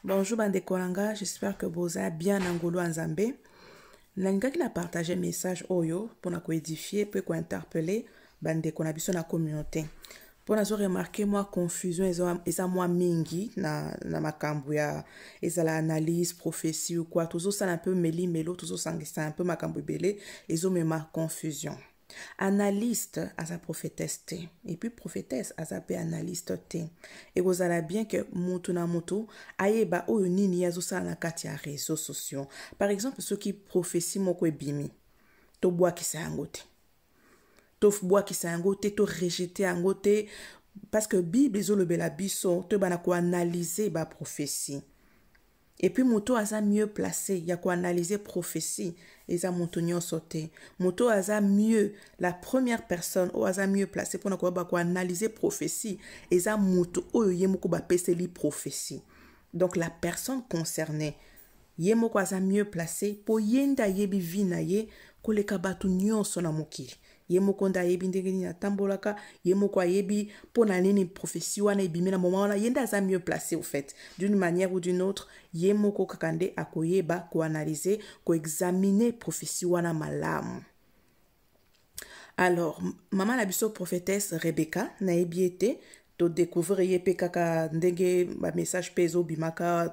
Bonjour bande kolanga, j'espère que vous êtes bien angolo nzambe. Nanga qui a partagé message oyo pour nous édifier, pour interpeller bande konabiso na communauté. Pour nous remarquer moi confusion eza moi mingi na makambo ya ezala analyse prophétie ou quoi, toujours ça un peu meli melo, toujours ça un peu makambo belé, ezo ma confusion. Analyste à sa prophétesse te et puis prophétesse à sa pe analyste te et vous allez bien que mutu na mutu ayeba oyo nini yazo sala na kati ya réseaux sociaux. Par exemple ceux qui prophétie moko ebimi to bois ki sa yango te to bois ki sa yango te to rejeter yango te parce que Bible ezolobela biso to bana ko analyser ba prophétie. Et puis moto aza mieux placé, il y a quoi analyser prophétie, et ça moto nyon sauté. Moto aza mieux la première personne ou aza mieux placé pour quoi analyser prophétie, et ça moto oyo yemoko ba peseli prophétie. Donc la personne concernée yemoko aza mieux placé pour yenda yebi vina ye koleka batu nyon sona mokili. Yemoko nda yebi ndenge ni atambolaka, yemoko yebi pona nini prophétie wana ebimi na moment wana yenda aza mieux placé au fait d'une manière ou d'une autre yemoko kakande akoyeba ko analyser ko examiner prophétie wana malamu. Alors maman la biso prophétesse Rebecca na ebiete to découvrir yepe kaka ndenge ba message pezo bimaka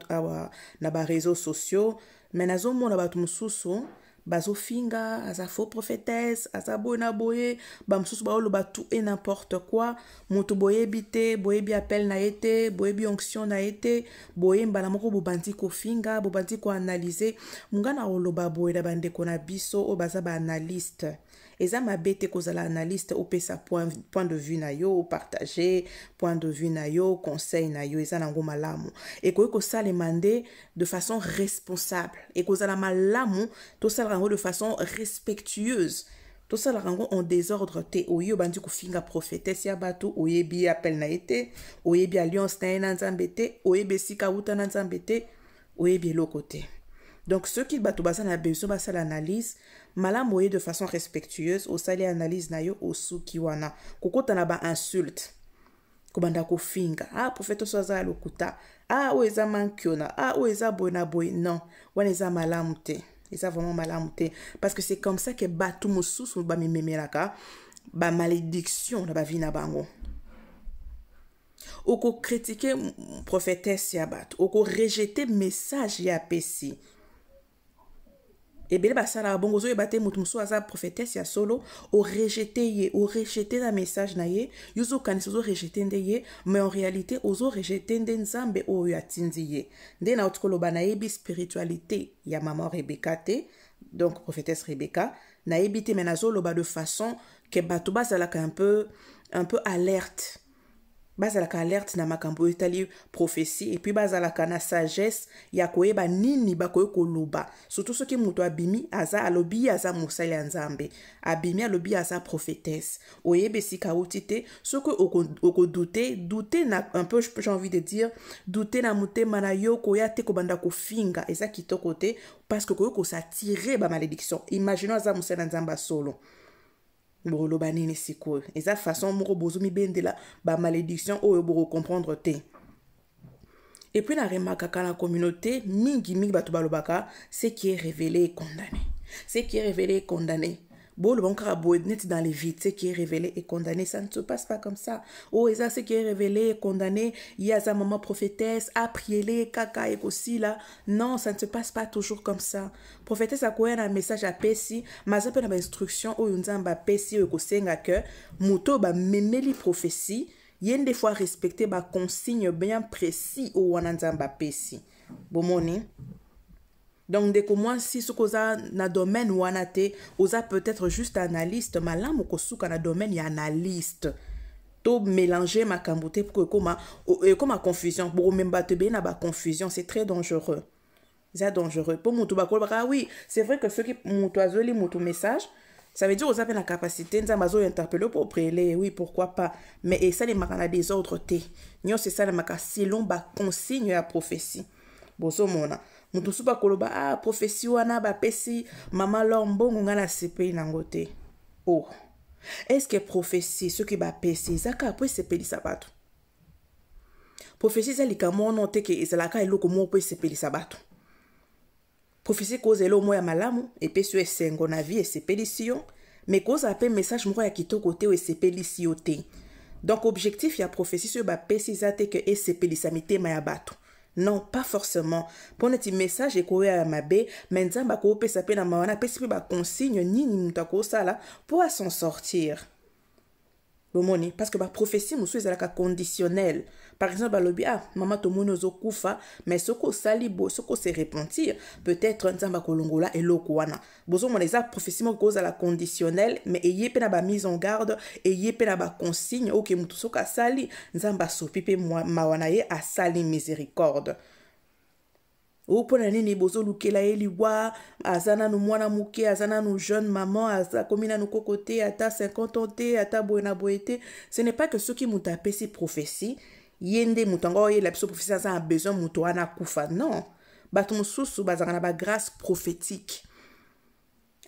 na ba réseaux sociaux mais nazo mona batu mususu bazo finga aza faux prophétesse aza bona boye ba mususu ba oloba tout et n'importe quoi mutu boye bité boye bi appel na été boye bi onction na été boye mbala moko bobandi ko finga bobandi ko analyser mungana oloba boye da bande kona biso o baza ba analyste eza mabete kozala analyste au pesa point de vue na yo partager point de vue na yo conseil na yo eza nango malamu et ko sala mandé de façon responsable et kozala malamu to sala rango de façon respectueuse to sala rango en désordre te oyo bandi ko finga prophétesse ya batu oyebi appel na été oyebi alliance na nzambe te oyebi sika uta na nzambe te oyebi lokote. Donc ceux qui bato basa na besoin basa l'analyse malamu de façon respectueuse au sali analyse na yo osuki wana kokota na ba insulte kobanda ko finga prophète soza lokuta o eza mankiona o eza bona boy non wana eza malamu te eza vraiment malamu te parce que c'est comme ça que bato mususu ba memelaka ba malédiction na ba vie na bango. Oko critiquer prophétesse ya bato oko rejeter message ya pesi et bien basala bongo zo ebate mutu musu aza prophétesse ya solo o rejeter la message na ye yuzo kanisa zo rejeter nde ye mais en réalité ozo rejeter nde nzambe oyo atindi ye nde na otkolo ba na yebi spiritualité ya maman Rebecca te donc prophétesse Rebecca na yebi te mais nazo loba de façon que bato bazalaka un peu alerte bazalaka alerte na makambo etali prophétie et puis bazalaka na sagesse ya koyeba nini bakoye koloba surtout ceux qui muto abimi aza alobi aza mosali ya nzambe abimi alobi aza prophétesse oyebe sika utite ce que oko douter na un peu j'ai envie de dire douter na motema na yo koya te kobanda ko finga eza kitoko te parce que koyo ko s'attirer ba malédiction imaginons aza mosali ya nzambe solo bolo banini sikoyo eza façon moko bozumi bendela ba malédiction oyo boko comprendre te. Et puis na remarquaka na communauté mingi bato balobaka ce qui est révélé est condamné, ce qui est révélé est condamné. Bolo bankara bonet dans les vides, ce qui est révélé est condamné, ça ne se passe pas comme ça. Eza ce qui est révélé est condamné, yaza maman prophétesse a prié kaka et aussi là. Non, ça ne se passe pas toujours comme ça. Prophétesse a quoi un message à pesi, mazape na instruction ou nzamba pesi ou kosenga que muto ba memeli prophétie, yen des fois respecter ba consigne bien précis ou nzamba pesi. Bomoni. Donc, dès que moi, si ce qu'on a na domaine ou anate, osa peut-être juste analyste, mais là, mon kosuka na domaine y analyste. To mélanger ma kambote pour que comme confusion, pour même battre bien na ba confusion, c'est très dangereux. C'est dangereux. Pour mon tobacco, oui, c'est vrai que ceux qui mon toisoli mon message, ça veut dire aux avez la capacité, nous avons interpellé pour prier, oui, pourquoi pas. Mais et ça les marana des ordres té. Nyo c'est ça les marana selon ba consigne à prophétie. Boso mona. Mutu supa koloba prophétie wana ba pesi mama lombongo ngana sepeli nangote. Oh. Est-ce que prophétie ce qui ba pesi zaka après sepeli sabato? prophétie za likambo ono te ke ezalaka eloko moko po esepelisa bato. Prophétie koza elo mo ya malamu epesi yo esengo na vie esepelisi yo, mais koza pe message moko ya kitoko te o esepelisi yo te. Donc objectif ya prophétie so bapesi za te ke esepelisa mitema ya bato. Non, pas forcément. Pour notre message et quoi à ma bé, mais nzamba ko pesa pe na mawana pesi pe ba consigne nini mutako sala pour s'en sortir. Bomoni parce que ba prophétie musu ezalaka conditionnel. Par exemple, balobi ah maman to mono zo kufa, mais soko sali bo soko se repentir, peut-être nzamba kolongola eloko wana. Bozo mon eza prophétie mo cause la conditionnel, mais ayé pe na ba mise en garde, ayé pe na ba consigne OK mutu soka sali, nzamba sopi pe mawana ye a sali miséricorde. Ou pona nini bozo lukela eliwa azana nu mwana muke azana nu jeune maman aza komina nu kokote ata 50 ans te ata boena boete. Ce n'est pas que ceux qui m'ont tapé ces prophéties yende mutango ye la prophétie a besoin muto ana kufa, non. Batu mususu bazana ba grâce prophétique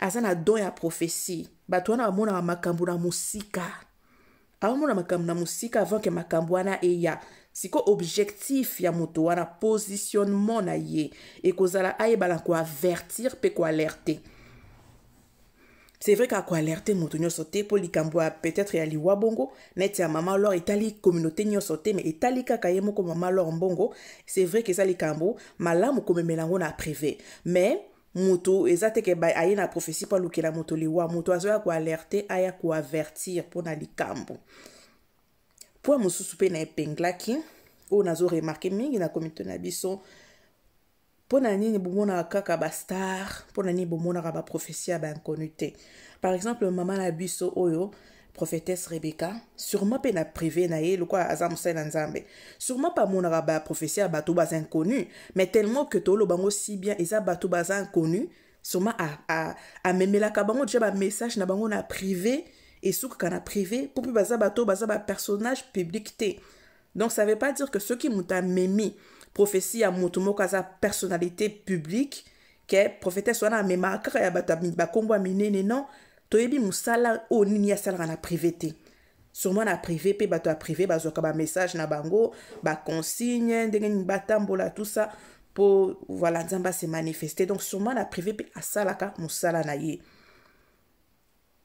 azana don ya prophétie batu wana mona makambo na musika amona makambo na musika avant que makambo wana eya. Siko objectif ya moto wana positionnement na ye et kozala ayebala ko avertir pe ko alerter. C'est vrai qu'à quoi alerter moto nyoso te po likambo peut-être ya liwa bongo net ya mama lor etali communauté nyoso te mais etali kaka ye moko mama lor mbongo. C'est vrai que ça likambo malamu komemelango na privé mais moto ezate ke ba aye na prophétie pa lukela moto liwa moto azoya ko alerter aya ko avertir po na likambo. Pour mususu pe na epenglaki o nazo remarquer mingi na communauté na biso pona nini bomona kaka ba star pona nini bomona ba prophétie ba inconnuité. Par exemple maman na biso oyo prophétesse Rebecca sûrement pe na privé na ye lokwa azamsa na nzambe sûrement pas mona ba prophétie ba to ba inconnu mais tellement que to lo bango si bien eza ba to ba inconnu sûrement a memela ka bango déjà ba message na bango na privé et souk kana privé pour plus baza bato baza ba personnage public te. Donc ça veut pas dire que ceux qui muta memi prophétie à mutumo kaza personnalité publique que prophétesse wana mema kaka ya bata ba kombo minene non toyebi musala o nini ya sala na privé te. Sûrement na privé pe bato a privé bazoka ba message na bango ba consigne ndenge ni batambola tout ça pour voilà nzamba se manifester. Donc sûrement na privé pe asalaka musala na ye.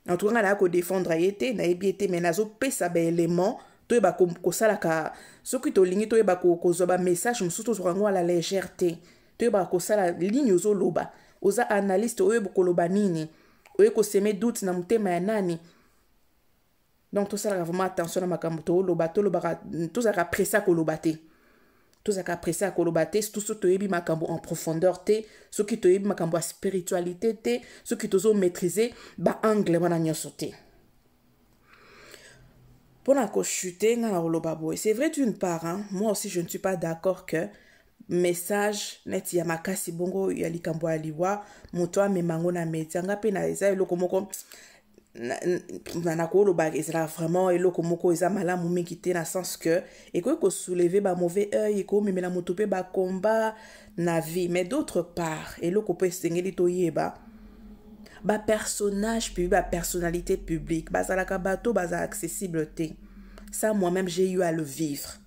En tout cas, là, qu'on défendre été, na été, mais nazo pesa ba élément, to ba ko sala ka, ce qui to ligne to ba ko zoba message, musuto zo à la légèreté, to ba ko sala ligne zo loba, oza analyste oyo ko loba nini, oyo ko seme doute na mutema ya nani. Donc tout ça vraiment attention na makambo to loba to za ka pressa ko lobate. Tout ça après ça kolobate tout ce toyebi makambo en profondeur te ce qui toyebi makambo spiritualité te ce qui tozo maîtriser ba angle wana nyoso te pona ko chuter na koloba boy. C'est vrai d'une part hein, moi aussi je ne suis pas d'accord que message net ya makasi bongo ya likambo aliwa moto amemango na media ngape na eza eloko moko na koloba ezala vraiment eloko moko eza malamu mingi te na sens que eko soulever ba mauvais œil eko memela moto pe ba combat na vie. Mais d'autre part eloko pe sengeli to yeba ba personnage puis ba personnalité publique bazalaka bato baza accessible te. Ça moi-même j'ai eu à le vivre.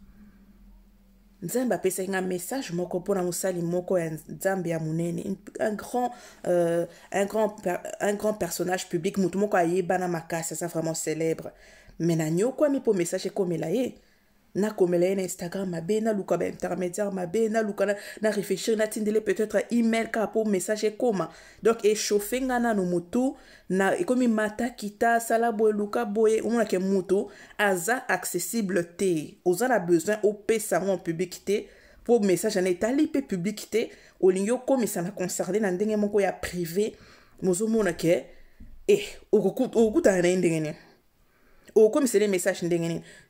Nzamba pesa un message moko pona musali moko ya nzambe ya munene un grand personnage public mutu moko ayeba na makasa ça vraiment célèbre mais na nyoko mi po message comme la ye na komela ye na Instagram mabe na luka ba intermédiaire mabe na luka na réfléchir na tindele peut-être email ka po message koma donc échauffer ngana no mutu na ekomi mata kita sala boye luka boye on a ke mutu aza accessible te oza na besoin au pesa en publicité pour message en état lipe publicité au lingo comme ça na concerné na ndenge moko ya privé mozo mona ke okuta na ndenge ou comme c'est les messages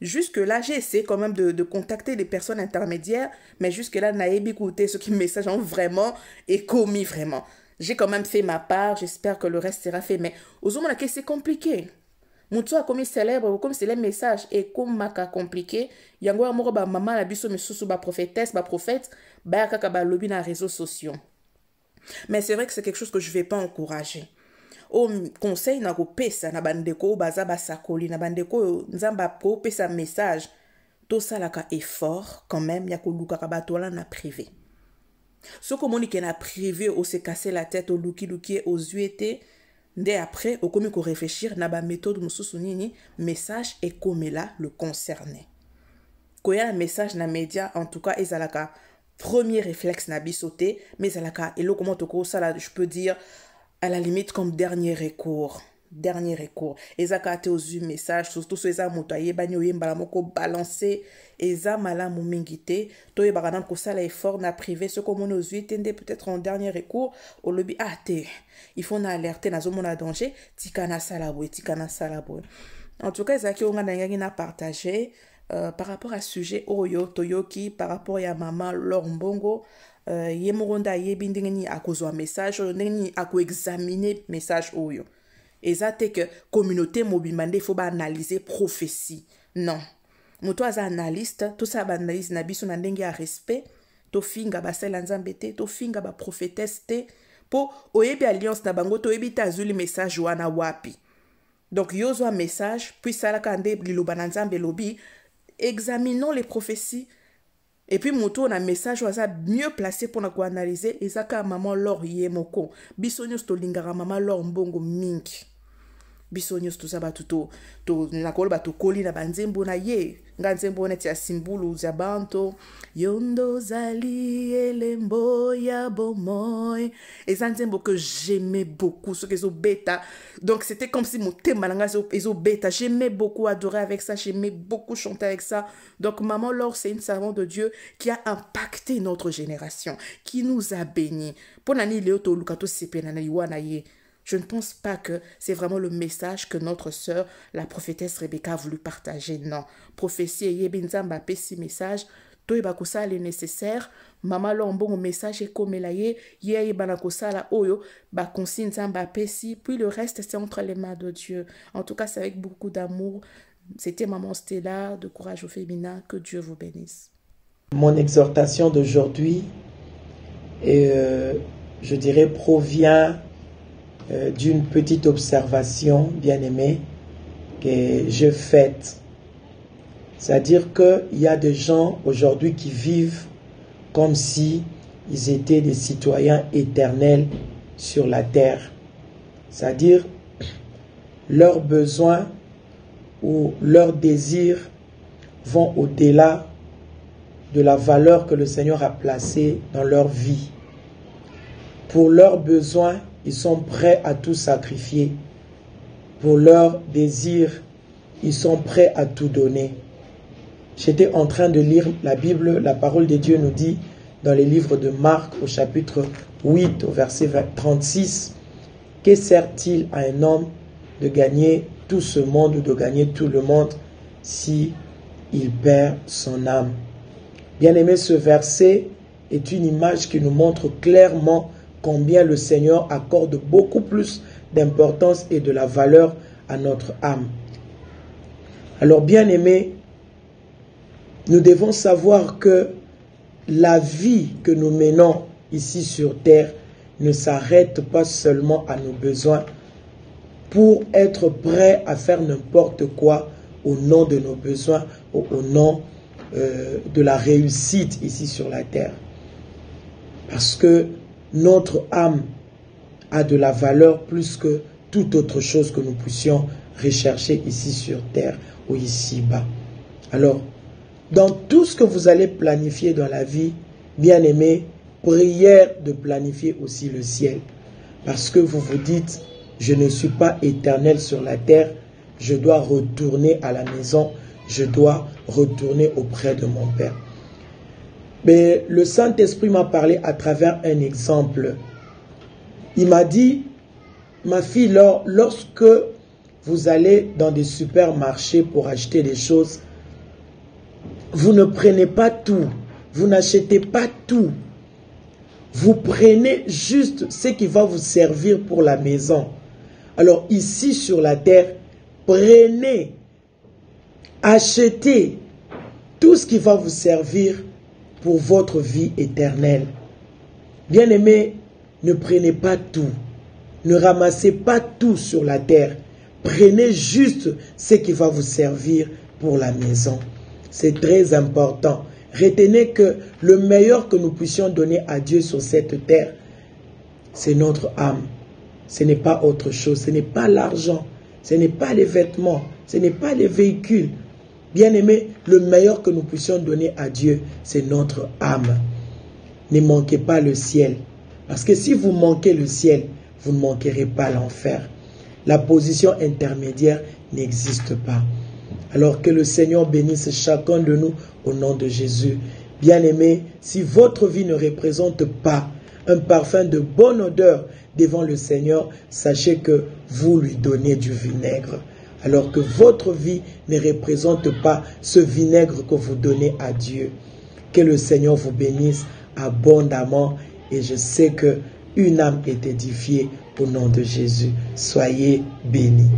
jusque là j'ai essayé quand même de contacter les personnes intermédiaires mais jusque là naïbi écouté ce qui message ont vraiment et commis vraiment j'ai quand même fait ma part j'espère que le reste sera fait mais aux hommes là que c'est compliqué mutu a commis célèbre comme c'est les messages et comme maka compliqué yango amoro ba maman la biso misusu ba prophétesse ba prophète ba kaka ba lobby na réseaux sociaux. Mais c'est vrai que c'est quelque chose que je vais pas encourager. O conseil na ko pesa na bandeko baza basakoli na bandeko nzamba ko pesa message tout ça là effort quand même ya koluka kabatola na privé. Ce que moni na privé ou se casser la tête au luki aux yeux dès après au comme ko réfléchir na ba méthode mususu nini message et comme là le concerné. Ko ya message na média en tout cas ezalaka premier réflexe na bisoté mais ezalaka elo comment to ko ça là je peux dire à la limite comme dernier recours. Dernier recours. Ezaka te aux yeux message surtout so eza moto ayebani oyembala moko balancer eza malamu mingité to yebaka nan ko sala effort na privé ce comme on aux yeux tende peut-être en dernier recours au lobby te il faut na alerter na zomo na danger tikana sala boy. En tout cas ezaki onga na ngangi na partager par rapport à sujet oyo toyoki par rapport ya maman Laure Mbongo ye moronda yebi ndenge ni akozwa message ndenge ni ako examiner message oyo. Et ça, c'est que communauté mobimande, il faut analyser prophétie. Non. Moto as analyste, tout ça analyse na biso na ndenge a respect, to finga ba sel nzambete, to finga ba prophétesse te, po oyebi alliance na bango to oyebi tazuli message wana wapi. Donc yozo un message, puis ça la kande liloba na nzambe lobi, examinons les prophéties. Et puis moto na message waza mieux placé pour na analyser ezaka maman Laure Yemoko. Biso nyos to lingara maman Laure Mbongo mingi. Biso nyos to sabatu to na koloba to koli na banzembo na ye nganzembo na tia simbulu za banto yondo zali elembo ya bomoy et zanzembo que j'aimais beaucoup ce que zo bêta donc c'était comme si mon thème malanga zo bêta j'aimais beaucoup adorer avec ça j'aimais beaucoup chanter avec ça donc maman Laure c'est une servante de Dieu qui a impacté notre génération qui nous a bénis pour nani leo to lukato sepena na iwana ye. Je ne pense pas que c'est vraiment le message que notre sœur, la prophétesse Rebecca, a voulu partager. Non. Prophétie et yebinzamba pesi message. To ibakosa le nécessaire. Maman lombo mon message est comme la ye. Ye banakosa la oyo. Ba consigne zamba pesi. Puis le reste, c'est entre les mains de Dieu. En tout cas, c'est avec beaucoup d'amour. C'était Maman Stella de Courage au Féminin. Que Dieu vous bénisse. Mon exhortation d'aujourd'hui, je dirais, provient d'une petite observation bien-aimée que je faite. C'est-à-dire qu'il y a des gens aujourd'hui qui vivent comme si ils étaient des citoyens éternels sur la terre. C'est-à-dire leurs besoins ou leurs désirs vont au-delà de la valeur que le Seigneur a placée dans leur vie. Pour leurs besoins, ils sont prêts à tout sacrifier. Pour leurs désirs, ils sont prêts à tout donner. J'étais en train de lire la Bible, la parole de Dieu nous dit dans les livres de Marc au chapitre 8 au verset 36, « Que sert-il à un homme de gagner tout ce monde ou de gagner tout le monde si il perd son âme ?» Bien-aimé, ce verset est une image qui nous montre clairement combien le Seigneur accorde beaucoup plus d'importance et de la valeur à notre âme. Alors, bien-aimés, nous devons savoir que la vie que nous menons ici sur terre ne s'arrête pas seulement à nos besoins pour être prêts à faire n'importe quoi au nom de nos besoins ou au nom de la réussite ici sur la terre. Parce que notre âme a de la valeur plus que toute autre chose que nous puissions rechercher ici sur terre ou ici-bas. Alors, dans tout ce que vous allez planifier dans la vie, bien aimé, prière de planifier aussi le ciel. Parce que vous vous dites, je ne suis pas éternel sur la terre, je dois retourner à la maison, je dois retourner auprès de mon Père. Mais le Saint-Esprit m'a parlé à travers un exemple. Il m'a dit, ma fille, lorsque vous allez dans des supermarchés pour acheter des choses, vous ne prenez pas tout, vous n'achetez pas tout. Vous prenez juste ce qui va vous servir pour la maison. Alors ici sur la terre, prenez, achetez tout ce qui va vous servir pour votre vie éternelle. Bien-aimés, ne prenez pas tout. Ne ramassez pas tout sur la terre. Prenez juste ce qui va vous servir pour la maison. c'est très important. Retenez que le meilleur que nous puissions donner à Dieu sur cette terre, c'est notre âme. Ce n'est pas autre chose. Ce n'est pas l'argent. Ce n'est pas les vêtements. Ce n'est pas les véhicules. Bien-aimés, le meilleur que nous puissions donner à Dieu, c'est notre âme. Ne manquez pas le ciel. Parce que si vous manquez le ciel, vous ne manquerez pas l'enfer. La position intermédiaire n'existe pas. Alors que le Seigneur bénisse chacun de nous au nom de Jésus. Bien-aimés, si votre vie ne représente pas un parfum de bonne odeur devant le Seigneur, sachez que vous lui donnez du vinaigre. Alors que votre vie ne représente pas ce vinaigre que vous donnez à Dieu. Que le Seigneur vous bénisse abondamment et je sais que une âme est édifiée au nom de Jésus. Soyez bénis.